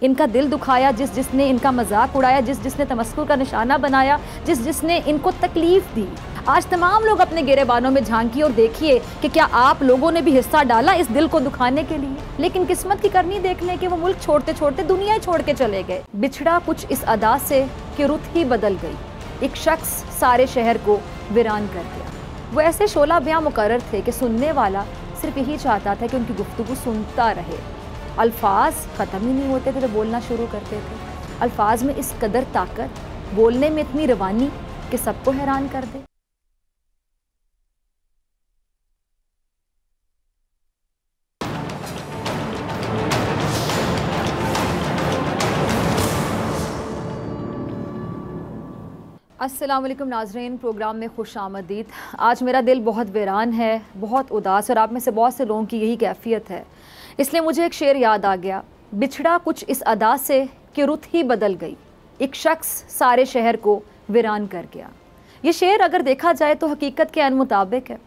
इनका दिल दुखाया, जिस जिसने इनका मजाक उड़ाया, जिस जिसने तमस्कुर का निशाना बनाया, जिस जिसने इनको तकलीफ दी, आज तमाम लोग अपने गिरेबानों में झांकिए और देखिए कि क्या आप लोगों ने भी हिस्सा डाला इस दिल को दुखाने के लिए। लेकिन किस्मत की करनी देख लें कि वो मुल्क छोड़ते छोड़ते दुनिया ही छोड़ के चले गए। बिछड़ा कुछ इस अदा से कि रुत ही बदल गई, एक शख्स सारे शहर को वीरान कर गया। वो ऐसे शोला बयां मुकर्रर थे कि सुनने वाला सिर्फ यही चाहता था कि उनकी गुफ्तगू सुनता रहे। अल्फाज ख़त्म ही नहीं होते थे तो बोलना शुरू करते थे। अल्फाज में इस कदर ताकत, बोलने में इतनी रवानी कि सबको हैरान कर दे। अस्सलाम वालेकुम नाज़रीन, प्रोग्राम में खुश आमदीद। आज मेरा दिल बहुत वीरान है, बहुत उदास, और आप में से बहुत से लोगों की यही कैफियत है। इसलिए मुझे एक शेर याद आ गया, बिछड़ा कुछ इस अदा से कि रुत ही बदल गई, एक शख्स सारे शहर को वीरान कर गया। ये शेर अगर देखा जाए तो हकीकत के मुताबिक है।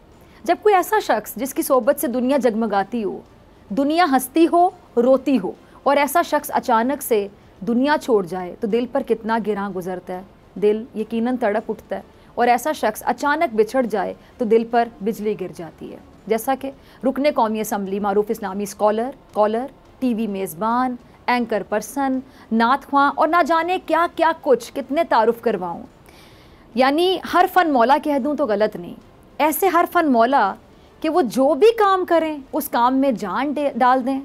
जब कोई ऐसा शख्स जिसकी सोबत से दुनिया जगमगाती हो, दुनिया हंसती हो, रोती हो, और ऐसा शख्स अचानक से दुनिया छोड़ जाए तो दिल पर कितना गिरां गुजरता है, दिल यकीनन तड़प उठता है। और ऐसा शख्स अचानक बिछड़ जाए तो दिल पर बिजली गिर जाती है। जैसा कि रुकने कौमी असम्बली, मारूफ इस्लामी स्कॉलर, टीवी मेज़बान, एंकर पर्सन, नात ख्वां और ना जाने क्या क्या कुछ, कितने तारुफ करवाऊँ। यानी हर फन मौला कह दूँ तो गलत नहीं, ऐसे हर फन मौला कि वो जो भी काम करें उस काम में जान डाल दें।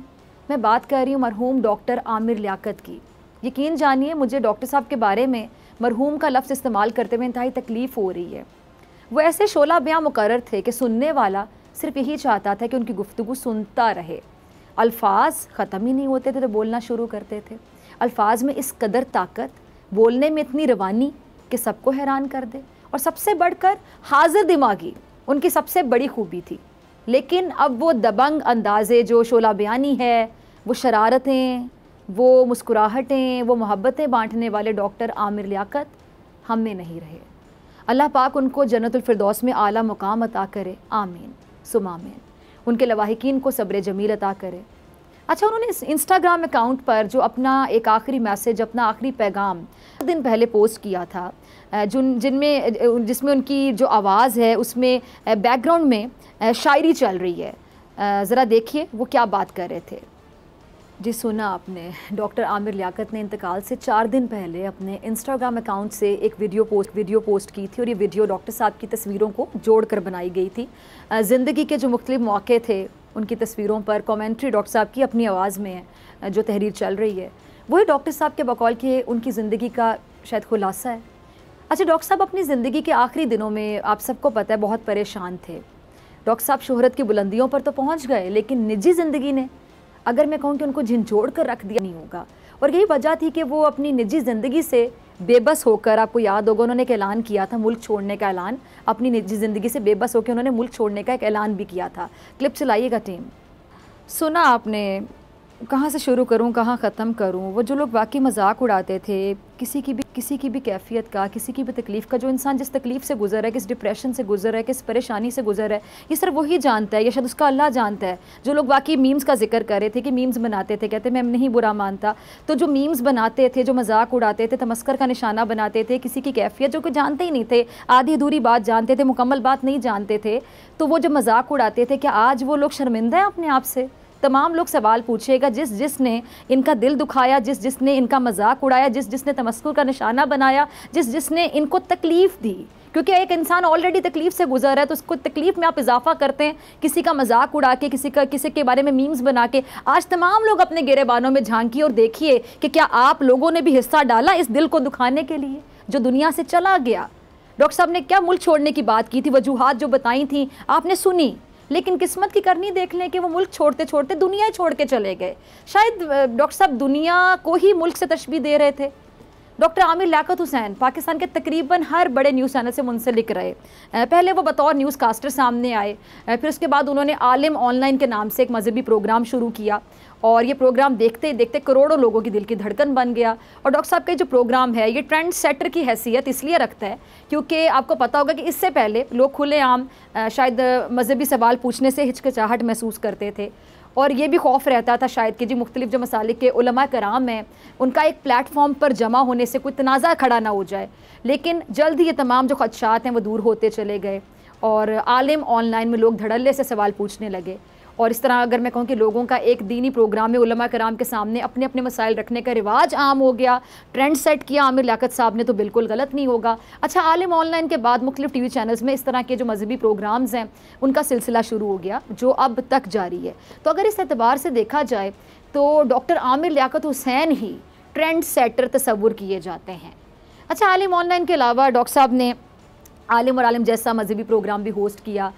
मैं बात कर रही हूँ मरहूम डॉक्टर आमिर लियाकत की। यकीन जानिए, मुझे डॉक्टर साहब के बारे में मरहूम का लफ्ज़ इस्तेमाल करते हुए इंतहाई तकलीफ़ हो रही है। वो ऐसे शोला बयां मुकर्रर थे कि सुनने वाला सिर्फ यही चाहता था कि उनकी गुफ्तगू सुनता रहे। अल्फाज ख़त्म ही नहीं होते थे तो बोलना शुरू करते थे। अल्फाज में इस कदर ताकत, बोलने में इतनी रवानी कि सबको हैरान कर दे। और सबसे बढ़कर हाजिर दिमागी उनकी सबसे बड़ी खूबी थी। लेकिन अब वो दबंग अंदाज़े, जो शोला बयानी है, वो शरारतें, वो मुस्कुराहटें, वो मोहब्बतें बांटने वाले डॉक्टर आमिर लियाकत हम में नहीं रहे। अल्लाह पाक उनको जन्नतुल फिरदौस में आला मुकाम अता करे, आमीन सुम आमीन। उनके लवाहिकीन को सब्र जमील अता करे। अच्छा, उन्होंने इस इंस्टाग्राम अकाउंट पर जो अपना एक आखिरी मैसेज, अपना आखिरी पैगाम दिन पहले पोस्ट किया था, जिसमें उनकी जो आवाज़ है उसमें बैकग्राउंड में शायरी चल रही है। ज़रा देखिए वो क्या बात कर रहे थे। जी सुना आपने, डॉक्टर आमिर लियाकत ने इंतकाल से 4 दिन पहले अपने इंस्टाग्राम अकाउंट से एक वीडियो पोस्ट की थी। और ये वीडियो डॉक्टर साहब की तस्वीरों को जोड़कर बनाई गई थी। ज़िंदगी के जो मुख्तलिफ मौक़े थे उनकी तस्वीरों पर कमेंट्री डॉक्टर साहब की अपनी आवाज़ में है। जो तहरीर चल रही है वही डॉक्टर साहब के बकौल के उनकी ज़िंदगी का शायद खुलासा है। अच्छा, डॉक्टर साहब अपनी ज़िंदगी के आखिरी दिनों में, आप सबको पता है, बहुत परेशान थे। डॉक्टर साहब शोहरत की बुलंदियों पर तो पहुँच गए, लेकिन निजी ज़िंदगी ने, अगर मैं कहूँ कि उनको झिंझोड़ कर रख दिया नहीं होगा। और यही वजह थी कि वो अपनी निजी ज़िंदगी से बेबस होकर, आपको याद होगा उन्होंने एक ऐलान किया था, मुल्क छोड़ने का ऐलान। अपनी निजी ज़िंदगी से बेबस होकर उन्होंने मुल्क छोड़ने का एक ऐलान भी किया था। क्लिप चलाइएगा टीम। सुना आपने, कहाँ से शुरू करूँ, कहाँ ख़त्म करूँ। वो जो लोग वाकई मजाक उड़ाते थे किसी की भी कैफियत का, किसी की भी तकलीफ़ का, जो इंसान जिस तकलीफ़ से गुजर है, किस डिप्रेशन से गुजर है, किस परेशानी से गुजर है, ये सिर्फ वही जानता है, या शायद उसका अल्लाह जानता है। जो लोग वाकई मीम्स का जिक्र कर रहे थे कि मीम्स बनाते थे, कहते मैं नहीं बुरा मानता, तो जो मीम्स बनाते थे, जो मजाक उड़ाते थे, तमस्कर का निशाना बनाते थे, किसी की कैफियत जो कि जानते ही नहीं थे, आधी अधूरी बात जानते थे, मुकम्मल बात नहीं जानते थे, तो वो जो मजाक उड़ाते थे, क्या आज वो लोग शर्मिंदा हैं अपने आप से? तमाम लोग सवाल पूछेगा, जिस जिसने इनका दिल दुखाया, जिस जिसने इनका मजाक उड़ाया, जिस जिसने तमस्कुर का निशाना बनाया, जिस जिसने इनको तकलीफ़ दी। क्योंकि एक इंसान ऑलरेडी तकलीफ़ से गुजर रहा है, तो उसको तकलीफ़ में आप इजाफा करते हैं, किसी का मजाक उड़ा के, किसी के बारे में मीम्स बना के। आज तमाम लोग अपने गिरेबानों में झांकिए और देखिए कि क्या आप लोगों ने भी हिस्सा डाला इस दिल को दुखाने के लिए जो दुनिया से चला गया। डॉक्टर साहब ने क्या मुल्क छोड़ने की बात की थी, वजूहात जो बताई थी आपने सुनी, लेकिन किस्मत की करनी देख लें कि वो मुल्क छोड़ते छोड़ते दुनिया ही छोड़ के चले गए। शायद डॉक्टर साहब दुनिया को ही मुल्क से तशबीह दे रहे थे। डॉक्टर आमिर लियाकत हुसैन पाकिस्तान के तकरीबन हर बड़े न्यूज़ चैनल से मुंसलिक रहे। पहले वो बतौर न्यूज़ कास्टर सामने आए, फिर उसके बाद उन्होंने आलिम ऑनलाइन के नाम से एक मजहबी प्रोग्राम शुरू किया, और ये प्रोग्राम देखते देखते करोड़ों लोगों की दिल की धड़कन बन गया। और डॉक्टर साहब का जो प्रोग्राम है ये ट्रेंड सेटर की हैसियत इसलिए रखता है क्योंकि आपको पता होगा कि इससे पहले लोग खुलेआम शायद मजहबी सवाल पूछने से हिचकिचाहट महसूस करते थे, और ये भी खौफ रहता था शायद कि जी मुख्तलिफ जो मसालिक के उलमा कराम हैं उनका एक प्लेटफॉर्म पर जमा होने से कोई तनाज़ा खड़ा ना हो जाए। लेकिन जल्द ही ये तमाम जो खदशात हैं वो दूर होते चले गए और आलिम ऑनलाइन में लोग धड़ल्ले से सवाल पूछने लगे। और इस तरह अगर मैं कहूँ कि लोगों का एक दीनी प्रोग्राम में उलमा कराम के सामने अपने अपने मसाइल रखने का रिवाज आम हो गया, ट्रेंड सेट किया आमिर लियाकत साहब ने, तो बिल्कुल गलत नहीं होगा। अच्छा, आलिम ऑनलाइन के बाद मुख्तलिफ टीवी चैनल्स में इस तरह के जो मजहबी प्रोग्राम्स हैं उनका सिलसिला शुरू हो गया जो अब तक जारी है। तो अगर इस एतबार से देखा जाए तो डॉक्टर आमिर लियाकत हुसैन ही ट्रेंड सेटर तस्वुर किए जाते हैं। अच्छा, आलिम ऑनलाइन के अलावा डॉक्टर साहब ने आलिम और आलिम जैसा मजहबी प्रोग्राम भी होस्ट किया।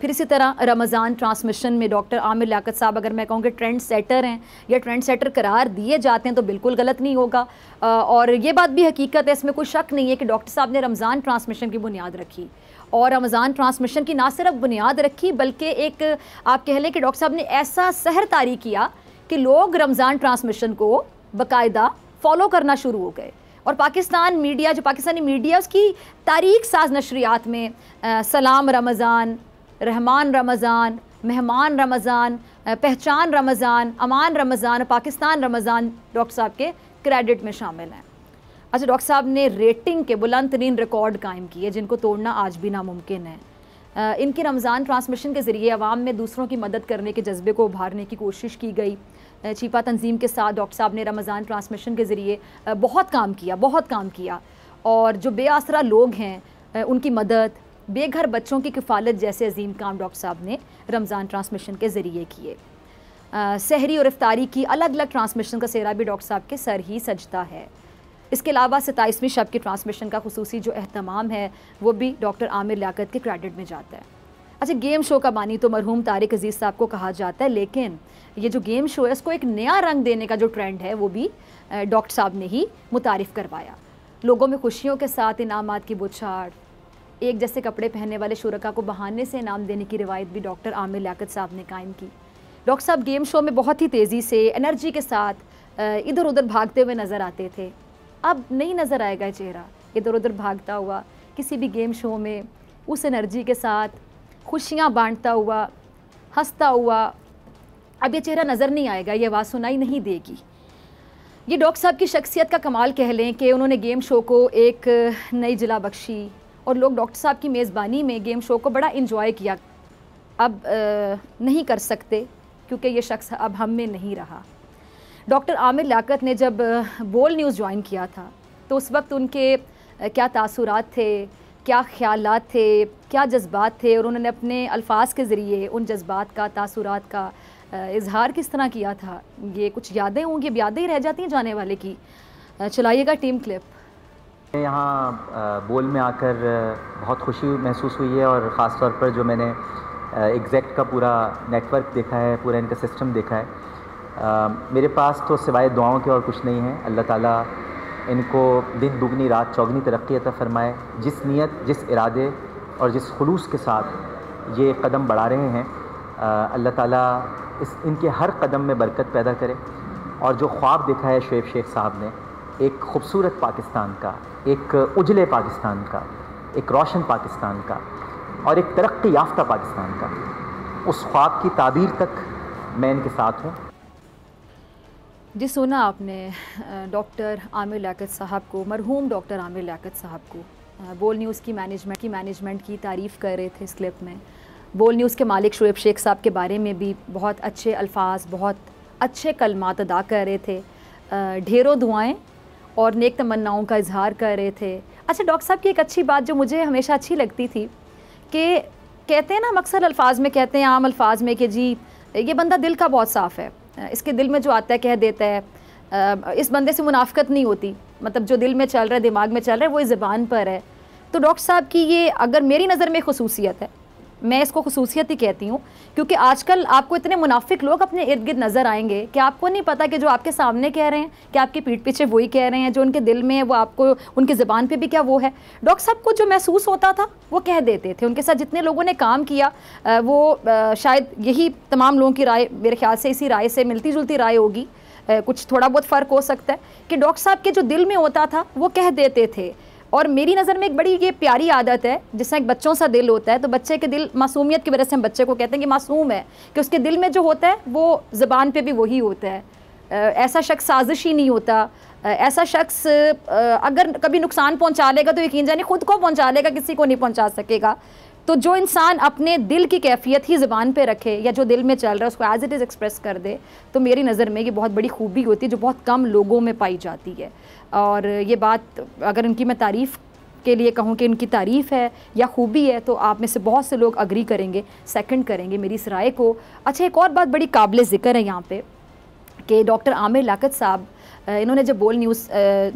फिर इसी तरह रमज़ान ट्रांसमिशन में डॉक्टर आमिर लियाकत साहब अगर मैं कहूँ कि ट्रेंड सेटर हैं या ट्रेंड सेटर करार दिए जाते हैं तो बिल्कुल गलत नहीं होगा। और ये बात भी हकीकत है, इसमें कोई शक नहीं है कि डॉक्टर साहब ने रमज़ान ट्रांसमिशन की बुनियाद रखी और रमज़ान ट्रांसमिशन की ना सिर्फ बुनियाद रखी बल्कि एक आप कह लें कि डॉक्टर साहब ने ऐसा सहर तारी किया कि लोग रमज़ान ट्रांसमिशन को बाकायदा फ़ॉलो करना शुरू हो गए। और पाकिस्तान मीडिया, जो पाकिस्तानी मीडिया, उसकी तारीख साज नशरियात में सलाम रमज़ान, रहमान रमज़ान, मेहमान रमज़ान, पहचान रमज़ान, अमान रमज़ान, पाकिस्तान रमज़ान डॉक्टर साहब के क्रेडिट में शामिल हैं। अच्छा, डॉक्टर साहब ने रेटिंग के बुलंद तरीन रिकॉर्ड कायम किए जिनको तोड़ना आज भी नामुमकिन है। इनकी रमज़ान ट्रांसमिशन के ज़रिए आवाम में दूसरों की मदद करने के जज्बे को उभारने की कोशिश की गई। चीपा तंजीम के साथ डॉक्टर साहब ने रमज़ान ट्रांसमिशन के ज़रिए बहुत काम किया और जो बेआसरा लोग हैं उनकी मदद, बेघर बच्चों की किफ़ालत जैसे अजीम काम डॉक्टर साहब ने रमज़ान ट्रांसमिशन के ज़रिए किए। सहरी और इफ्तारी की अलग अलग ट्रांसमिशन का सेहरा भी डॉक्टर साहब के सर ही सजता है। इसके अलावा 27वीं शब की ट्रांसमिशन का खुसूसी जो एहतमाम है वो भी डॉक्टर आमिर लियाकत के क्रेडिट में जाता है। अच्छा, गेम शो का बानी तो मरहूम तारिक अजीज़ साहब को कहा जाता है, लेकिन ये जो गेम शो है इसको एक नया रंग देने का जो ट्रेंड है वो भी डॉक्टर साहब ने ही मुतारिफ़ करवाया। लोगों में खुशियों के साथ इनामात की बौछार, एक जैसे कपड़े पहनने वाले शुरका को बहाने से इनाम देने की रिवायत भी डॉक्टर आमिर लियाकत साहब ने कायम की। डॉक्टर साहब गेम शो में बहुत ही तेज़ी से, एनर्जी के साथ इधर उधर भागते हुए नज़र आते थे। अब नहीं नज़र आएगा ये चेहरा इधर उधर भागता हुआ किसी भी गेम शो में, उस एनर्जी के साथ खुशियाँ बांटता हुआ, हंसता हुआ। अब ये चेहरा नज़र नहीं आएगा, ये आवाज़ सुनाई नहीं देगी। ये डॉक्टर साहब की शख्सियत का कमाल कह लें कि उन्होंने गेम शो को एक नई जिला बख्शी और लोग डॉक्टर साहब की मेज़बानी में गेम शो को बड़ा इंजॉय किया। अब नहीं कर सकते क्योंकि ये शख्स अब हम में नहीं रहा। डॉक्टर आमिर लियाकत ने जब बोल न्यूज़ ज्वाइन किया था तो उस वक्त उनके क्या तासुरात थे, क्या ख्यालात थे, क्या जज्बात थे और उन्होंने अपने अल्फाज के ज़रिए उन जज्बात का, तासुरात का इजहार किस तरह किया था, ये कुछ यादें होंगी, अब यादें ही रह जाती हैं जाने वाले की। चलाइएगा टीम क्लिप। यहाँ बोल में आकर बहुत खुशी महसूस हुई है और ख़ास तौर पर जो मैंने एग्जैक्ट का पूरा नेटवर्क देखा है, पूरा इनका सिस्टम देखा है, मेरे पास तो सिवाय दुआओं के और कुछ नहीं है। अल्लाह ताला इनको दिन दुगनी रात चौगनी तरक्की अता फ़रमाए। जिस नीयत, जिस इरादे और जिस खुलूस के साथ ये कदम बढ़ा रहे हैं, अल्लाह ताला इनके हर कदम में बरकत पैदा करे। और जो ख्वाब देखा है शुएब शेख साहब ने, एक खूबसूरत पाकिस्तान का, एक उजले पाकिस्तान का, एक रोशन पाकिस्तान का और एक तरक्की याफ्ता पाकिस्तान का, उस ख्वाब की ताबीर तक मैं इनके साथ हूँ। जी, सुना आपने डॉक्टर आमिर लियाकत साहब को, मरहूम डॉक्टर आमिर लियाकत साहब को बोल न्यूज़ की मैनेजमेंट की तारीफ़ कर रहे थे इस क्लिप में। बोल न्यूज़ के मालिक शुएब शेख साहब के बारे में भी बहुत अच्छे अल्फाज, बहुत अच्छे कलमात अदा कर रहे थे, ढेरों दुआएं और नेक तमन्नाओं का इजहार कर रहे थे। अच्छा, डॉक्टर साहब की एक अच्छी बात जो मुझे हमेशा अच्छी लगती थी कि कहते हैं ना, हम अक्सर अल्फाज में कहते हैं, आम अल्फाज में, कि जी ये बंदा दिल का बहुत साफ़ है, इसके दिल में जो आता है कह देता है, इस बंदे से मुनाफिकत नहीं होती, मतलब जो दिल में चल रहा है, दिमाग में चल रहा है, वो ज़बान पर है। तो डॉक्टर साहब की ये, अगर मेरी नज़र में खसूसियत है, मैं इसको खसूसियत ही कहती हूँ, क्योंकि आजकल आपको इतने मुनाफिक लोग अपने इर्द गिर्द नज़र आएंगे कि आपको नहीं पता कि जो आपके सामने कह रहे हैं कि आपकी पीठ पीछे वही कह रहे हैं, जो उनके दिल में है वो आपको, उनकी ज़बान पे भी क्या वो है। डॉक्टर साहब को जो महसूस होता था वो कह देते थे। उनके साथ जितने लोगों ने काम किया वो शायद यही तमाम लोगों की राय, मेरे ख्याल से इसी राय से मिलती जुलती राय होगी, कुछ थोड़ा बहुत फ़र्क हो सकता है कि डॉक्टर साहब के जो दिल में होता था वो कह देते थे और मेरी नज़र में एक बड़ी ये प्यारी आदत है, जिसमें एक बच्चों सा दिल होता है, तो बच्चे के दिल मासूमियत की वजह से हम बच्चे को कहते हैं कि मासूम है, कि उसके दिल में जो होता है वो ज़बान पे भी वही होता है। ऐसा शख्स साजिश ही नहीं होता, ऐसा शख्स अगर कभी नुकसान पहुंचा लेगा तो यकीन जानिए खुद को पहुंचा लेगा, किसी को नहीं पहुंचा सकेगा। तो जो इंसान अपने दिल की कैफियत ही ज़बान पे रखे, या जो दिल में चल रहा है उसको एज इट इज़ एक्सप्रेस कर दे, तो मेरी नज़र में ये बहुत बड़ी खूबी होती है जो बहुत कम लोगों में पाई जाती है। और ये बात अगर उनकी मैं तारीफ़ के लिए कहूँ कि उनकी तारीफ़ है या खूबी है, तो आप में से बहुत से लोग अग्री करेंगे, सेकंड करेंगे मेरी इस राय को। अच्छा, एक और बात बड़ी काबिल ज़िक्र है यहाँ पे कि डॉक्टर आमिर लियाकत साहब, इन्होंने जब बोल न्यूज़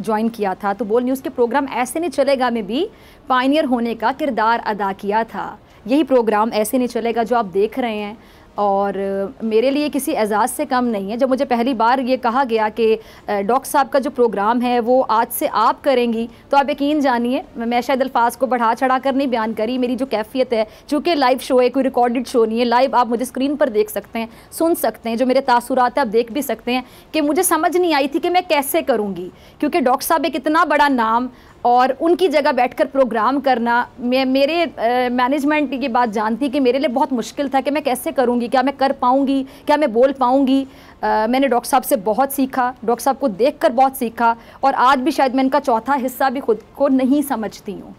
ज्वाइन किया था तो बोल न्यूज़ के प्रोग्राम ऐसे नहीं चलेगा में भी पायनियर होने का किरदार अदा किया था। यही प्रोग्राम ऐसे नहीं चलेगा जो आप देख रहे हैं, और मेरे लिए किसी एजाज़ से कम नहीं है। जब मुझे पहली बार ये कहा गया कि डॉक्टर साहब का जो प्रोग्राम है वो आज से आप करेंगी, तो आप यकीन जानिए मैं शायद अल्फाज को बढ़ा चढ़ा कर नहीं बयान करी। मेरी जो कैफियत है, चूँकि लाइव शो है, कोई रिकॉर्डेड शो नहीं है, लाइव आप मुझे स्क्रीन पर देख सकते हैं, सुन सकते हैं, जो मेरे तासुरात है आप देख भी सकते हैं, कि मुझे समझ नहीं आई थी कि मैं कैसे करूँगी, क्योंकि डॉक्टर साहब एक इतना बड़ा नाम और उनकी जगह बैठकर प्रोग्राम करना, मेरे मैनेजमेंट ये बात जानती कि मेरे लिए बहुत मुश्किल था कि मैं कैसे करूँगी, क्या मैं कर पाऊँगी, क्या मैं बोल पाऊँगी। मैंने डॉक्टर साहब से बहुत सीखा, डॉक्टर साहब को देखकर बहुत सीखा, और आज भी शायद मैं इनका चौथा हिस्सा भी खुद को नहीं समझती हूँ।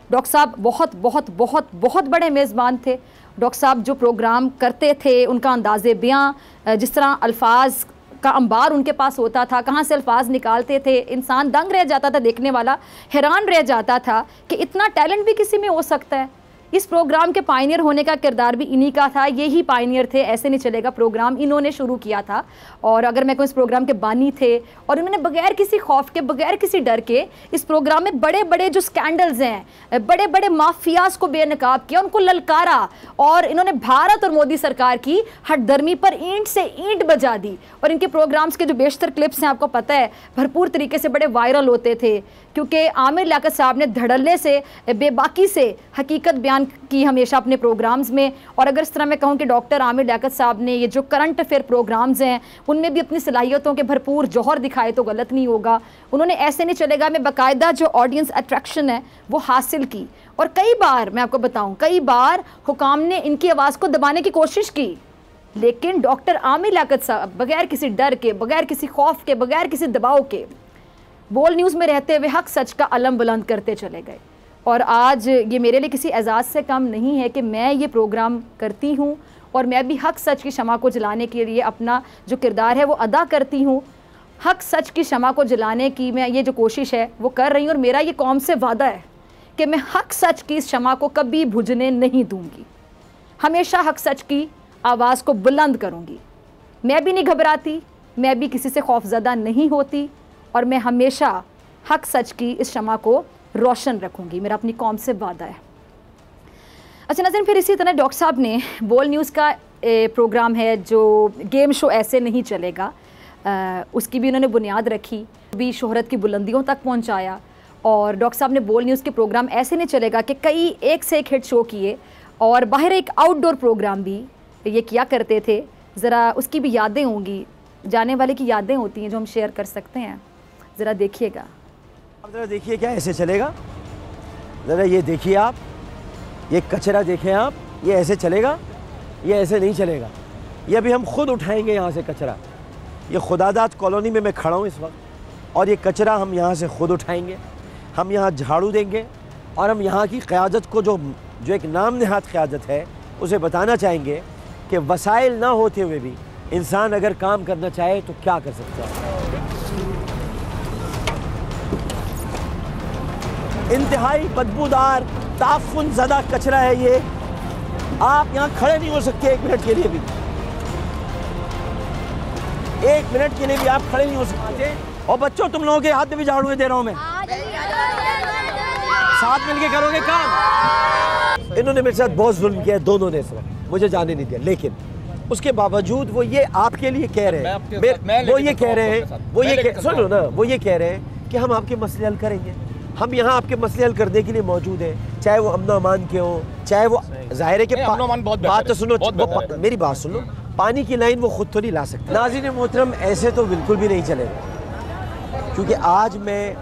डॉक्टर साहब बहुत बहुत बहुत बहुत बड़े मेज़बान थे। डॉक्टर साहब जो प्रोग्राम करते थे, उनका अंदाज़े बयां, जिस तरह अल्फाज का अंबार उनके पास होता था, कहाँ से अल्फाज निकालते थे, इंसान दंग रह जाता था, देखने वाला हैरान रह जाता था कि इतना टैलेंट भी किसी में हो सकता है। इस प्रोग्राम के पायनियर होने का किरदार भी इन्हीं का था, यही पायनियर थे। ऐसे नहीं चलेगा प्रोग्राम इन्होंने शुरू किया था, और अगर मैं कोई इस प्रोग्राम के बानी थे, और इन्होंने बगैर किसी खौफ के, बगैर किसी डर के इस प्रोग्राम में बड़े बड़े जो स्कैंडल्स हैं, बड़े बड़े माफियाज को बेनकाब किया, उनको ललकारा, और इन्होंने भारत और मोदी सरकार की हटदर्मी पर ईंट से ईंट बजा दी। और इनके प्रोग्राम्स के जो बेशतर क्लिप्स हैं आपको पता है भरपूर तरीके से बड़े वायरल होते थे, क्योंकि आमिर लियाकत साहब ने धड़ल्ले से, बेबाकी से हकीकत बयान की हमेशा अपने प्रोग्राम्स में। और अगर इस तरह मैं कहूँ कि डॉक्टर आमिर लियाकत साहब ने ये जो करंट अफेयर प्रोग्राम्स हैं उनमें भी अपनी सलाहियतों के भरपूर जौहर दिखाए तो गलत नहीं होगा। उन्होंने ऐसे नहीं चलेगा में बाकायदा जो ऑडियंस अट्रैक्शन है वो हासिल की, और कई बार मैं आपको बताऊँ, कई बार हुकाम ने इनकी आवाज़ को दबाने की कोशिश की, लेकिन डॉक्टर आमिर लियाकत साहब बगैर किसी डर के, बगैर किसी खौफ के, बगैर किसी दबाव के बोल न्यूज़ में रहते हुए हक सच का अलम बुलंद करते चले गए। और आज ये मेरे लिए किसी एजाज़ से कम नहीं है कि मैं ये प्रोग्राम करती हूँ, और मैं भी हक सच की शमा को जलाने के लिए अपना जो किरदार है वो अदा करती हूँ। हक सच की शमा को जलाने की मैं ये जो कोशिश है वो कर रही हूँ, और मेरा ये कौम से वादा है कि मैं हक सच की इस शमा को कभी बुझने नहीं दूँगी, हमेशा हक सच की आवाज़ को बुलंद करूँगी। मैं भी नहीं घबराती, मैं भी किसी से खौफज़दा नहीं होती, और मैं हमेशा हक सच की इस शमा को रोशन रखूँगी, मेरा अपनी कौम से वादा है। अच्छा नाज़रीन, फिर इसी तरह डॉक्टर साहब ने बोल न्यूज़ का प्रोग्राम है जो गेम शो ऐसे नहीं चलेगा, उसकी भी उन्होंने बुनियाद रखी, भी शोहरत की बुलंदियों तक पहुँचाया। और डॉक्टर साहब ने बोल न्यूज़ के प्रोग्राम ऐसे नहीं चलेगा कि कई एक से एक हिट शो किए, और बाहर एक आउटडोर प्रोग्राम भी ये किया करते थे। ज़रा उसकी भी यादें होंगी, जाने वाले की यादें होती हैं जो हम शेयर कर सकते हैं, ज़रा देखिएगा। आप ज़रा देखिए क्या ऐसे चलेगा, ज़रा ये देखिए आप, ये कचरा देखें आप, ये ऐसे चलेगा, ये ऐसे नहीं चलेगा। ये अभी हम खुद उठाएंगे यहाँ से कचरा। ये खुदादाद कॉलोनी में मैं खड़ा हूँ इस वक्त, और ये कचरा हम यहाँ से खुद उठाएंगे, हम यहाँ झाड़ू देंगे, और हम यहाँ की क़यादत को जो एक नाम नहाद क़यादत है उसे बताना चाहेंगे कि वसाइल ना होते हुए भी इंसान अगर काम करना चाहे तो क्या कर सकता है। इंतहाई बदबूदार ताफुन ज़दा कचरा है ये, आप यहाँ खड़े नहीं हो सकते एक मिनट के लिए भी, एक मिनट के लिए भी आप खड़े नहीं हो सकते। और बच्चों, तुम लोगों के हाथ में भी झाड़ू दे रहा हूँ मैं, साथ मिलके करोगे काम। इन्होंने मेरे साथ बहुत जुल्म किया है, दोनों ने इस वक्त मुझे जाने नहीं दिया, लेकिन उसके बावजूद वो ये आपके लिए कह रहे हैं, वो ये कह रहे हैं, वो ये सुनो ना, वो ये कह रहे हैं कि हम आपके मसले हल करेंगे। हम यहाँ आपके मसले हल करने के लिए मौजूद हैं, चाहे वो अमन अमान के हों, चाहे वो जाहिर है कि बात तो सुनो, मेरी बात सुनो, पानी की लाइन वो खुद तो नहीं ला सकते। नाज़रीन मोहतरम, ऐसे तो बिल्कुल भी नहीं चलेगा, क्योंकि आज मैं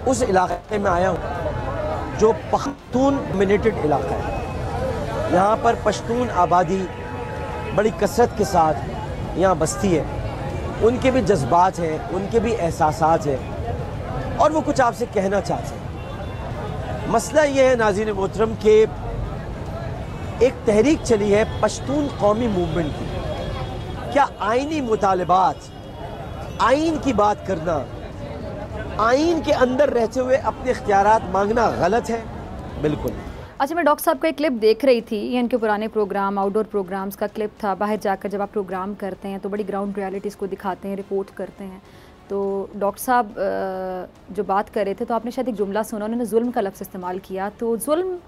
उस इलाके में आया हूँ जो पख्तून डोमिनेटेड इलाका है। यहाँ पर पश्तून आबादी बड़ी कसरत के साथ यहाँ बसती है, उनके भी जज्बात हैं, उनके भी एहसासात हैं और वो कुछ आपसे कहना चाहते हैं। मसला ये है नाज़रीन मोहतरम के एक तहरीक चली है पश्तून कौमी मूवमेंट की। क्या आईनी मुतालबात, आइन की बात करना, आइन के अंदर रहते हुए अपने इख्तियारात मांगना गलत है? बिल्कुल। अच्छा, मैं डॉक्टर साहब का एक क्लिप देख रही थी, ये इनके पुराने प्रोग्राम, आउटडोर प्रोग्राम्स का क्लिप था। बाहर जाकर जब आप प्रोग्राम करते हैं तो बड़ी ग्राउंड रियलिटीज़ को दिखाते हैं, रिपोर्ट करते हैं। तो डॉक्टर साहब जो बात कर रहे थे तो आपने शायद एक जुमला सुना, उन्होंने जुल्म का लफ्ज़ इस्तेमाल किया। तो जुल्म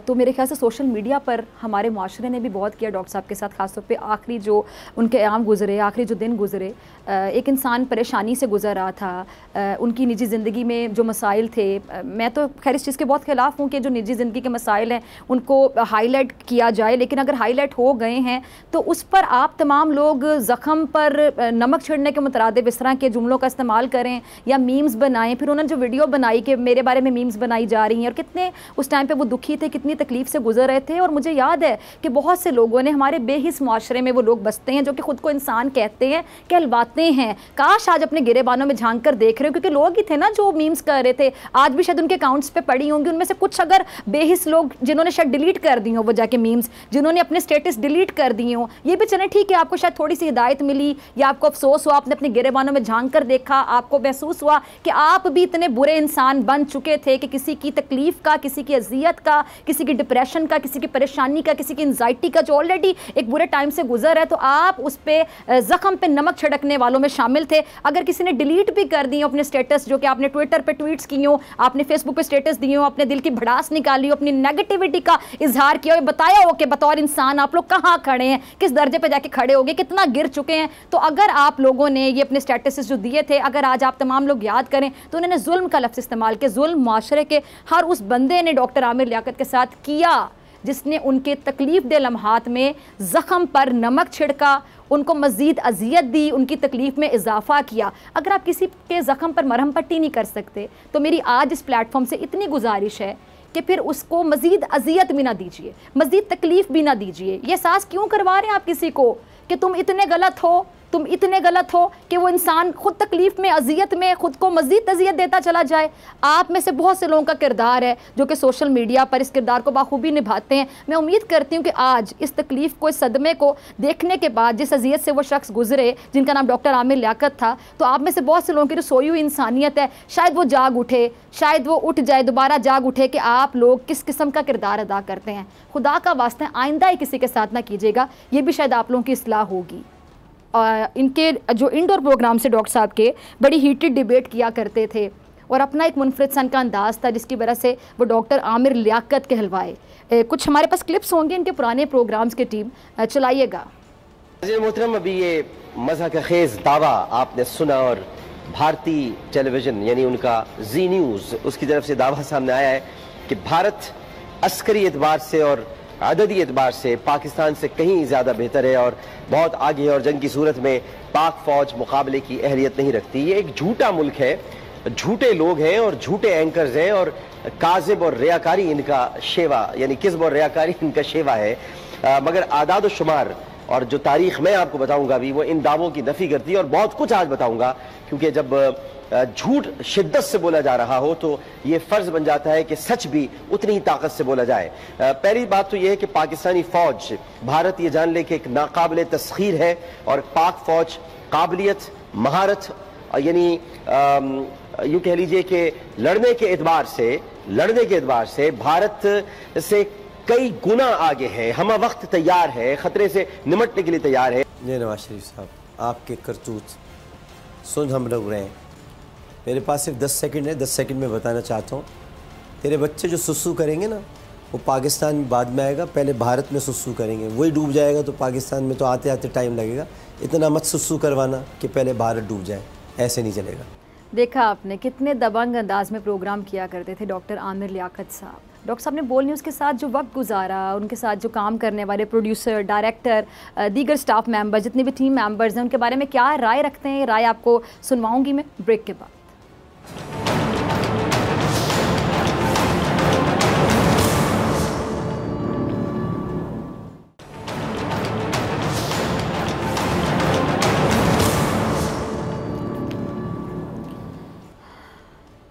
तो मेरे ख्याल से सोशल मीडिया पर हमारे माशरे ने भी बहुत किया डॉक्टर साहब के साथ, ख़ासतौर पे आखिरी जो उनके अयाम गुज़रे, आखिरी जो दिन गुज़रे, एक इंसान परेशानी से गुज़र रहा था, उनकी निजी ज़िंदगी में जो मसाइल थे। मैं तो खैर इस चीज़ के बहुत ख़िलाफ़ हूँ कि जो निजी ज़िंदगी के मसाइल हैं उनको हाईलाइट किया जाए, लेकिन अगर हाईलाइट हो गए हैं तो उस पर आप तमाम लोग ज़ख़म पर नमक छिड़ने के मुतरादिफ इस तरह के जुमलों का इस्तेमाल करें या मीम्स बनाएं। फिर उन्होंने जो वीडियो बनाई कि मेरे बारे में मीम्स बनाई जा रही हैं, और कितने उस टाइम पर वो दुखी थे, कितनी तकलीफ से गुजर रहे थे। और मुझे याद है कि बहुत से लोगों ने, हमारे बेहिस माशरे में वो लोग बसते हैं जो कि खुद को इंसान कहते हैं, कहलवाते हैं, काश आज अपने गिरेबानों में झांक कर देख रहे हो, क्योंकि लोग ही थे ना जो मीम्स कर रहे थे। आज भी शायद उनके अकाउंट्स पे पड़ी होंगी, उनमें से कुछ अगर बेहिस लोग जिन्होंने शायद डिलीट कर दी हो वो जाके मीम्स, जिन्होंने अपने स्टेटस डिलीट कर दिए हो, ये भी चले ठीक है, आपको शायद थोड़ी सी हिदायत मिली या आपको अफसोस हुआ, आपने अपने गिरेबानों में झांक कर देखा, आपको महसूस हुआ कि आप भी इतने बुरे इंसान बन चुके थे कि किसी की तकलीफ का, किसी की अजियत का, किसी की डिप्रेशन का, किसी की परेशानी का, किसी की एंजाइटी का, जो ऑलरेडी एक बुरे टाइम से गुजर है, तो आप उस पे जख्म पे नमक छिड़कने वालों में शामिल थे। अगर किसी ने डिलीट भी कर दी अपने स्टेटस, जो कि आपने ट्विटर पे ट्वीट्स की हो, आपने फेसबुक पे स्टेटस दिए हो, अपने दिल की भड़ास निकाली हो, अपनी नेगेटिविटी का इजहार किया हो, बताया हो कि बतौर इंसान आप लोग कहाँ खड़े हैं, किस दर्जे पे जाके खड़े होगे, कितना गिर चुके हैं, तो अगर आप लोगों ने ये अपने स्टेटस जो दिए थे, अगर आज आप तमाम लोग याद करें तो उन्होंने जुल्म का लफ्ज़ इस्तेमाल किया। जुल्म माशरे के हर उस बंदे ने डॉक्टर आमिर लियाकत के साथ किया जिसने उनके तकलीफ दे लम्हात में ज़ख़म पर नमक छिड़का, उनको मज़ीद अजियत दी, उनकी तकलीफ़ में इजाफ़ा किया। अगर आप किसी के ज़ख़म पर मरहम पट्टी नहीं कर सकते तो मेरी आज इस प्लेटफॉर्म से इतनी गुजारिश है कि फिर उसको मज़ीद अजियत भी ना दीजिए, मज़ीद तकलीफ़ भी ना दीजिए। ये एहसास क्यों करवा रहे हैं आप किसी को कि तुम इतने गलत हो, तुम इतने गलत हो कि वो इंसान खुद तकलीफ़ में, अजियत में खुद को मज़ीद अजियत देता चला जाए। आप में से बहुत से लोगों का किरदार है जो कि सोशल मीडिया पर इस किरदार को बाखूबी निभाते हैं। मैं उम्मीद करती हूँ कि आज इस तकलीफ़ को, इस सदमे को देखने के बाद, जिस अजियत से वो शख्स गुजरे जिनका नाम डॉक्टर आमिर लियाकत था, तो आप में से बहुत से लोगों की जो सोई हुई इंसानियत है, शायद वो जाग उठे, शायद वो उठ जाए, दोबारा जाग उठे कि आप लोग किस किस्म का किरदार अदा करते हैं। खुदा का वास्ता आइंदा ही किसी के साथ ना कीजिएगा, ये भी शायद आप लोगों की इस्लाह होगी। इनके जो इंडोर प्रोग्राम से डॉक्टर साहब के बड़ी हीटेड डिबेट किया करते थे और अपना एक मुनफरिद सन का अंदाज़ था जिसकी वजह से वो डॉक्टर आमिर लियाकत कहलवाए। कुछ हमारे पास क्लिप्स होंगे इनके पुराने प्रोग्राम्स की, टीम चलाइएगा। मोहतरम, अभी ये मज़ा का खेज़ दावा आपने सुना और भारतीय टेलीविज़न यानी उनका जी न्यूज़, उसकी तरफ से दावा सामने आया है कि भारत अस्करी एतबार से और अददी एतबार से पाकिस्तान से कहीं ज़्यादा बेहतर है और बहुत आगे है और जंग की सूरत में पाक फ़ौज मुकाबले की अहलियत नहीं रखती। ये एक झूठा मुल्क है, झूठे लोग हैं और झूठे एंकर्स हैं और काज़िब और रियाकारी इनका शेवा, यानी किस्ब और रियाकारी इनका शेवा है। मगर आदाद व शुमार और जो तारीख़ मैं आपको बताऊँगा भी वो इन दावों की नफ़ी करती है और बहुत कुछ आज बताऊँगा, क्योंकि जब झूठ शिद्दत से बोला जा रहा हो तो ये फ़र्ज़ बन जाता है कि सच भी उतनी ही ताकत से बोला जाए। पहली बात तो ये है कि पाकिस्तानी फ़ौज, भारत ये जान ले कि एक नाकाबिल तस्खीर है और पाक फ़ौज काबिलियत, महारत, यानी यूँ कह लीजिए कि लड़ने के एतबार से भारत से कई गुना आगे है, हम वक्त तैयार है, ख़तरे से निमटने के लिए तैयार है। नवाज शरीफ साहब, आपके करतूत सुन हम लोग रहे हैं। मेरे पास सिर्फ 10 सेकंड है, 10 सेकंड में बताना चाहता हूँ, तेरे बच्चे जो सुसु करेंगे ना वो पाकिस्तान में बाद में आएगा, पहले भारत में सुसु करेंगे, वही डूब जाएगा तो पाकिस्तान में तो आते आते टाइम लगेगा। इतना मत सुसु करवाना कि पहले भारत डूब जाए, ऐसे नहीं चलेगा। देखा आपने कितने दबंग अंदाज में प्रोग्राम किया करते थे डॉक्टर आमिर लियाकत साहब। डॉक्टर साहब ने बोल न्यूज़ के साथ जो वक्त गुजारा, उनके साथ जो काम करने वाले प्रोड्यूसर, डायरेक्टर, दीगर स्टाफ मेंबर, जितने भी टीम मेंबर्स हैं, उनके बारे में क्या राय रखते हैं, राय आपको सुनवाऊंगी मैं ब्रेक के बाद।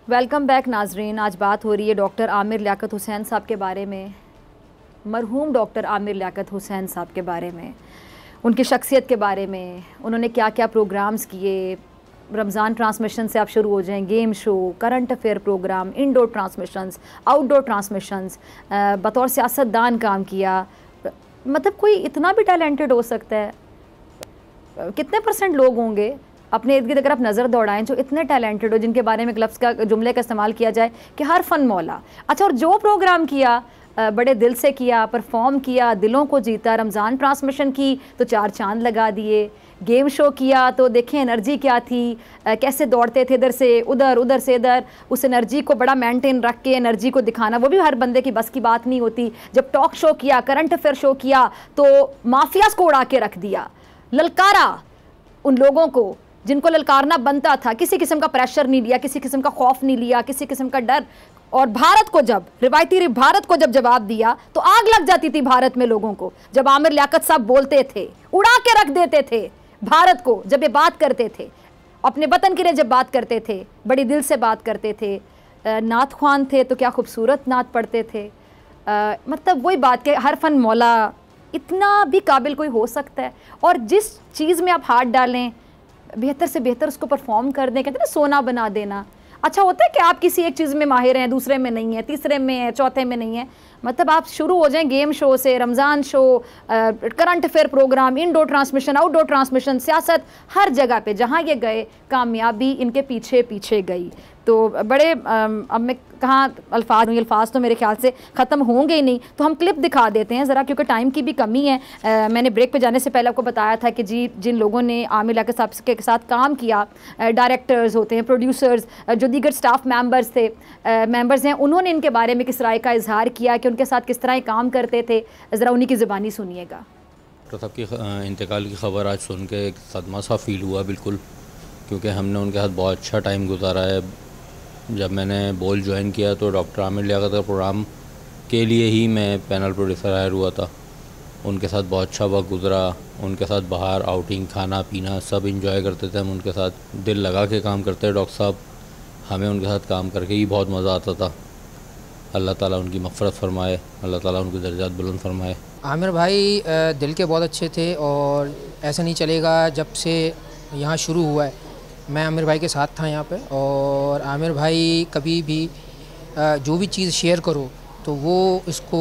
वेलकम बैक नाजरीन। आज बात हो रही है डॉक्टर आमिर लियाकत हुसैन साहब के बारे में, मरहूम डॉक्टर आमिर लियाकत हुसैन साहब के बारे में, उनकी शख्सियत के बारे में, उन्होंने क्या क्या प्रोग्राम्स किए। रमज़ान ट्रांसमिशन से आप शुरू हो जाएं, game show, current affair programme, indoor transmissions, outdoor transmissions, बतौर सियासतदान काम किया। मतलब कोई इतना भी टैलेंटेड हो सकता है? कितने % लोग होंगे अपने इर्द गिर्द अगर आप नज़र दौड़ाएं जो इतने टैलेंटेड हो, जिनके बारे में एक लफ्ज़ का, जुमले का इस्तेमाल किया जाए कि हर फन मौला। अच्छा, और जो प्रोग्राम किया बड़े दिल से किया, परफॉर्म किया, दिलों को जीता। रमज़ान ट्रांसमिशन की तो 4 चांद लगा दिए, गेम शो किया तो देखें एनर्जी क्या थी, कैसे दौड़ते थे इधर से उधर, उधर से इधर, उस एनर्जी को बड़ा मेंटेन रख के एनर्जी को दिखाना, वो भी हर बंदे की बस की बात नहीं होती। जब टॉक शो किया, करंट अफेयर शो किया तो माफियाज को उड़ा के रख दिया, ललकारा उन लोगों को जिनको ललकारना बनता था। किसी किस्म का प्रेशर नहीं लिया, किसी किस्म का खौफ नहीं लिया, किसी किस्म का डर। और भारत को जब रिवायती भारत को जब जवाब दिया तो आग लग जाती थी भारत में लोगों को। जब आमिर लियाकत साहब बोलते थे, उड़ा के रख देते थे भारत को। जब ये बात करते थे, अपने वतन के लिए जब बात करते थे, बड़ी दिल से बात करते थे। नात ख्वान थे तो क्या खूबसूरत नात पढ़ते थे। मतलब वही बात के हर फन मौला, इतना भी काबिल कोई हो सकता है? और जिस चीज़ में आप हाथ डालें बेहतर से बेहतर उसको परफॉर्म कर दें। कहते हैं ना, सोना बना देना। अच्छा होता है कि आप किसी एक चीज़ में माहिर हैं, दूसरे में नहीं है, तीसरे में है, चौथे में नहीं है। मतलब आप शुरू हो जाएं गेम शो से, Ramzan show, current affair programme, indoor transmission, outdoor transmission, सियासत, हर जगह पे जहाँ ये गए कामयाबी इनके पीछे पीछे गई। तो बड़े अब मैं कहाँ अल्फाज तो मेरे ख्याल से ख़त्म होंगे ही नहीं, तो हम क्लिप दिखा देते हैं ज़रा, क्योंकि टाइम की भी कमी है। मैंने ब्रेक पे जाने से पहले आपको बताया था कि जी जिन लोगों ने आमिर लियाकत साहब के साथ काम किया, डायरेक्टर्स होते हैं, प्रोड्यूसर्स, जो दीगर स्टाफ मेंबर्स हैं, उन्होंने इनके बारे में किस राय का इजहार किया कि उनके साथ किस तरह काम करते थे। ज़रा उन्हीं की ज़बानी सुनिएगा। डॉक्टर साहब की इंतकाल की खबर आज सुन के एक सदमा सा फील हुआ बिल्कुल, क्योंकि हमने उनके साथ बहुत अच्छा टाइम गुजारा है। जब मैंने बोल ज्वाइन किया तो डॉक्टर आमिर लियाकत का प्रोग्राम के लिए ही मैं पैनल प्रोड्यूसर हायर हुआ था। उनके साथ बहुत अच्छा वक्त गुजरा, उनके साथ बाहर आउटिंग, खाना पीना सब इंजॉय करते थे हम उनके साथ। दिल लगा के काम करते हैं डॉक्टर साहब, हमें उनके साथ काम करके ही बहुत मज़ा आता था। अल्लाह ताला उनकी मग़फ़िरत फरमाए, अल्लाह ताला उनके दर्जात बुलंद फरमाए। आमिर भाई दिल के बहुत अच्छे थे और ऐसा नहीं चलेगा। जब से यहाँ शुरू हुआ है मैं आमिर भाई के साथ था यहाँ पे, और आमिर भाई कभी भी जो भी चीज़ शेयर करो तो वो इसको